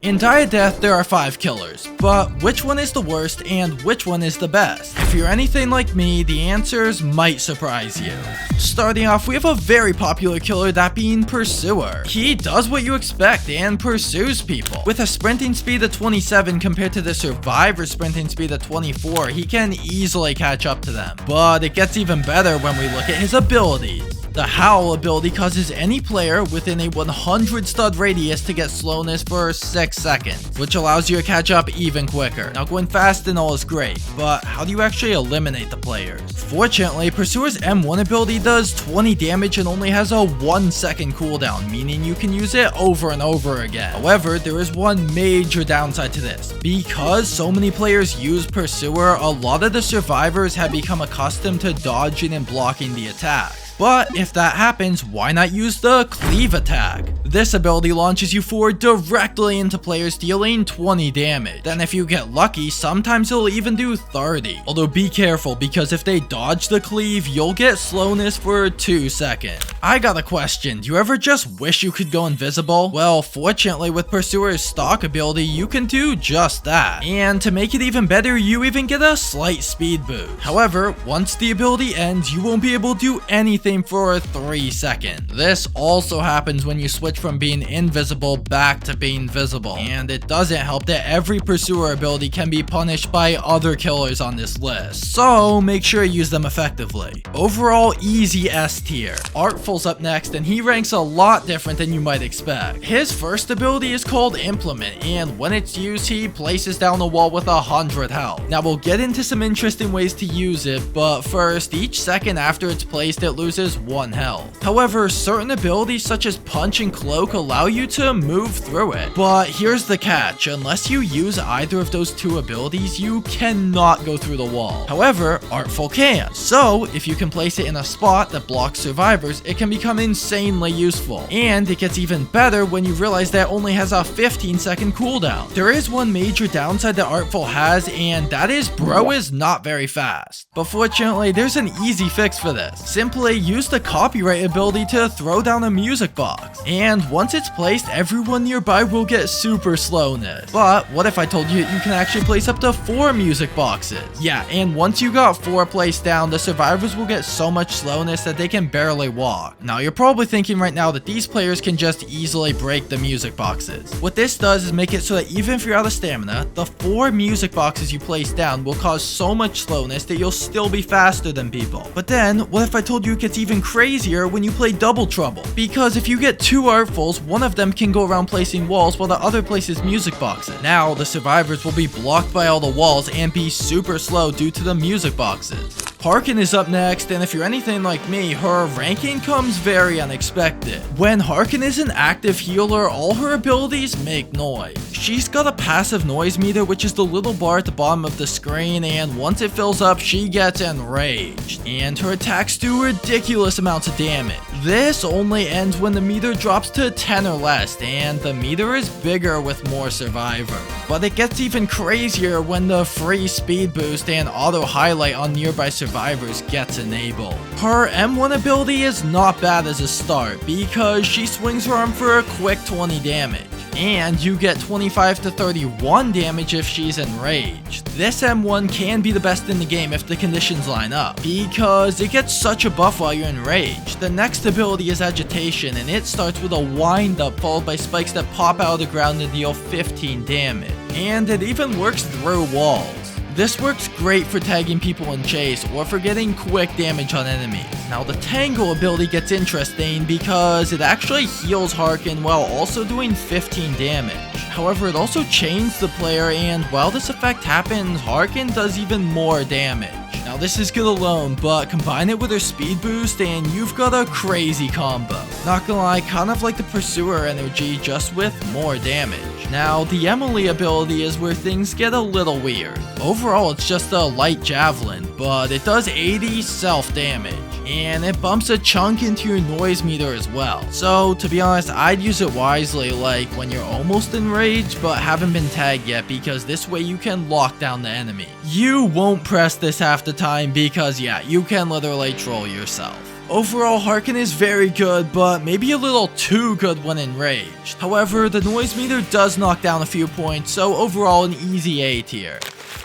In Die of Death, there are 5 killers, but which one is the worst and which one is the best? If you're anything like me, the answers might surprise you. Starting off, we have a very popular killer, that being Pursuer. He does what you expect and pursues people. With a sprinting speed of 27 compared to the Survivor's sprinting speed of 24, he can easily catch up to them. But it gets even better when we look at his abilities. The Howl ability causes any player within a 100 stud radius to get slowness for 6 seconds, which allows you to catch up even quicker. Now, going fast and all is great, but how do you actually eliminate the players? Fortunately, Pursuer's M1 ability does 20 damage and only has a 1 second cooldown, meaning you can use it over and over again. However, there is one major downside to this. Because so many players use Pursuer, a lot of the survivors have become accustomed to dodging and blocking the attack. But if that happens, why not use the Cleave attack? This ability launches you forward directly into players, dealing 20 damage. Then if you get lucky, sometimes it'll even do 30. Although be careful, because if they dodge the Cleave, you'll get slowness for 2 seconds. I got a question, do you ever just wish you could go invisible? Well, fortunately with Pursuer's stock ability, you can do just that. And to make it even better, you even get a slight speed boost. However, once the ability ends, you won't be able to do anything for 3 seconds. This also happens when you switch from being invisible back to being visible, and it doesn't help that every Pursuer ability can be punished by other killers on this list, so make sure you use them effectively. Overall, easy S tier. Artful's up next, and he ranks a lot different than you might expect. His first ability is called Implement, and when it's used, he places down a wall with 100 health. Now we'll get into some interesting ways to use it, but first, each second after it's placed, it loses 1 health. However, certain abilities such as Punch and Cloak allow you to move through it. But here's the catch, unless you use either of those 2 abilities, you cannot go through the wall. However, Artful can. So, if you can place it in a spot that blocks survivors, it can become insanely useful. And it gets even better when you realize that it only has a 15-second cooldown. There is one major downside that Artful has, and that is bro is not very fast. But fortunately, there's an easy fix for this. Simply use the Copyright ability to throw down a music box, and once it's placed, everyone nearby will get super slowness. But what if I told you you can actually place up to 4 music boxes? Yeah, and once you got 4 placed down, the survivors will get so much slowness that they can barely walk. Now you're probably thinking right now that these players can just easily break the music boxes. What this does is make it so that even if you're out of stamina, the 4 music boxes you place down will cause so much slowness that you'll still be faster than people. But then, what if I told you it gets even crazier when you play Double Trouble? Because if you get 2 Artfuls, one of them can go around placing walls while the other places music boxes. Now, the survivors will be blocked by all the walls and be super slow due to the music boxes. Harkin is up next, and if you're anything like me, her ranking comes very unexpected. When Harkin is an active healer, all her abilities make noise. She's got a passive noise meter, which is the little bar at the bottom of the screen, and once it fills up, she gets enraged. And her attacks do ridiculous amounts of damage. This only ends when the meter drops to 10 or less, and the meter is bigger with more survivors. But it gets even crazier when the free speed boost and auto highlight on nearby survivors gets enabled. Her M1 ability is not bad as a start because she swings her arm for a quick 20 damage. And you get 25 to 31 damage if she's enraged. This M1 can be the best in the game if the conditions line up, because it gets such a buff while you're enraged. The next ability is Agitation, and it starts with a wind up followed by spikes that pop out of the ground and deal 15 damage. And it even works through walls. This works great for tagging people in chase or for getting quick damage on enemies. Now the Tangle ability gets interesting because it actually heals Harkin while also doing 15 damage. However, it also chains the player, and while this effect happens, Harkin does even more damage. Now this is good alone, but combine it with her speed boost and you've got a crazy combo. Not gonna lie, kind of like the Pursuer energy, just with more damage. Now the Emily ability is where things get a little weird. Overall it's just a light javelin, but it does 80 self damage. And it bumps a chunk into your noise meter as well. So to be honest, I'd use it wisely, like when you're almost enraged but haven't been tagged yet, because this way you can lock down the enemy. You won't press this half the time because yeah, you can literally troll yourself. Overall, Harkin is very good, but maybe a little too good when enraged. However, the noise meter does knock down a few points, so overall an easy A tier.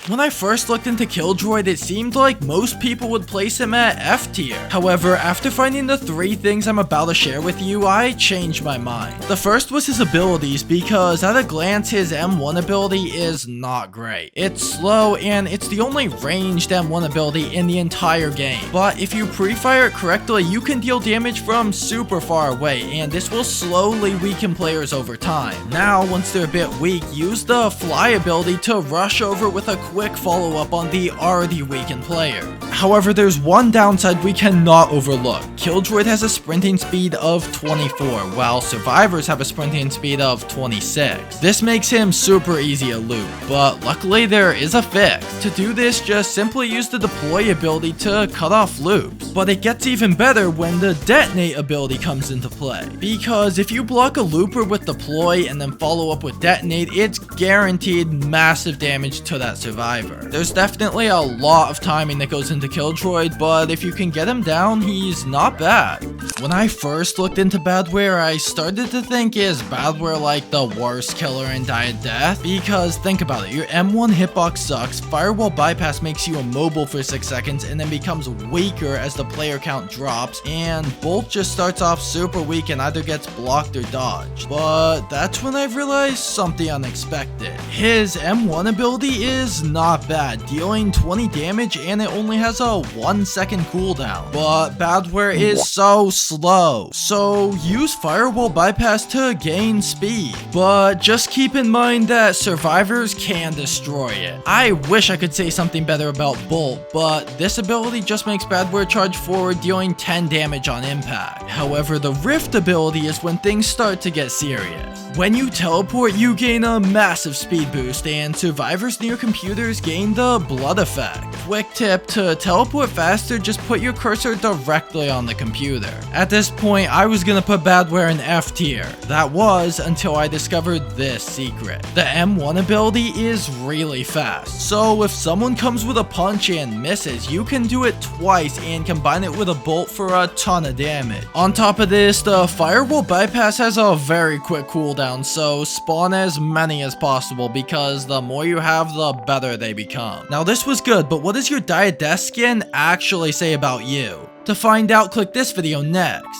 When I first looked into Kill Droid, it seemed like most people would place him at F tier. However, after finding the 3 things I'm about to share with you, I changed my mind. The first was his abilities, because at a glance, his M1 ability is not great. It's slow, and it's the only ranged M1 ability in the entire game. But if you pre-fire it correctly, you can deal damage from super far away, and this will slowly weaken players over time. Now, once they're a bit weak, use the fly ability to rush over with a quick follow-up on the already weakened player. However, there's one downside we cannot overlook. Kill Droid has a sprinting speed of 24, while survivors have a sprinting speed of 26. This makes him super easy to loot, but luckily there is a fix. To do this, just simply use the deploy ability to cut off loops. But it gets even better when the detonate ability comes into play, because if you block a looper with deploy and then follow up with detonate, it's guaranteed massive damage to that survivor. There's definitely a lot of timing that goes into Kill Droid, but if you can get him down, he's not bad. When I first looked into Badware, I started to think, is Badware like the worst killer in Diet Death? Because think about it, your M1 hitbox sucks, Firewall Bypass makes you immobile for 6 seconds and then becomes weaker as the player count drops, and Bolt just starts off super weak and either gets blocked or dodged. But that's when I realized something unexpected. His M1 ability is not bad, dealing 20 damage and it only has a 1 second cooldown. But Badware is so slow, so use Firewall Bypass to gain speed. But just keep in mind that survivors can destroy it. I wish I could say something better about Bolt, but this ability just makes Badware charge forward, dealing 10 damage on impact. However, the Rift ability is when things start to get serious. When you teleport, you gain a massive speed boost, and survivors near computers gain the blood effect. Quick tip, to teleport faster, just put your cursor directly on the computer. At this point, I was gonna put Badware in F tier. That was until I discovered this secret. The M1 ability is really fast, so if someone comes with a punch and misses, you can do it twice and combine it with a bolt for a ton of damage. On top of this, the Firewall Bypass has a very quick cooldown, so spawn as many as possible, because the more you have, the better they become. Now this was good, but what does your Diet Death skin actually say about you? To find out, click this video next.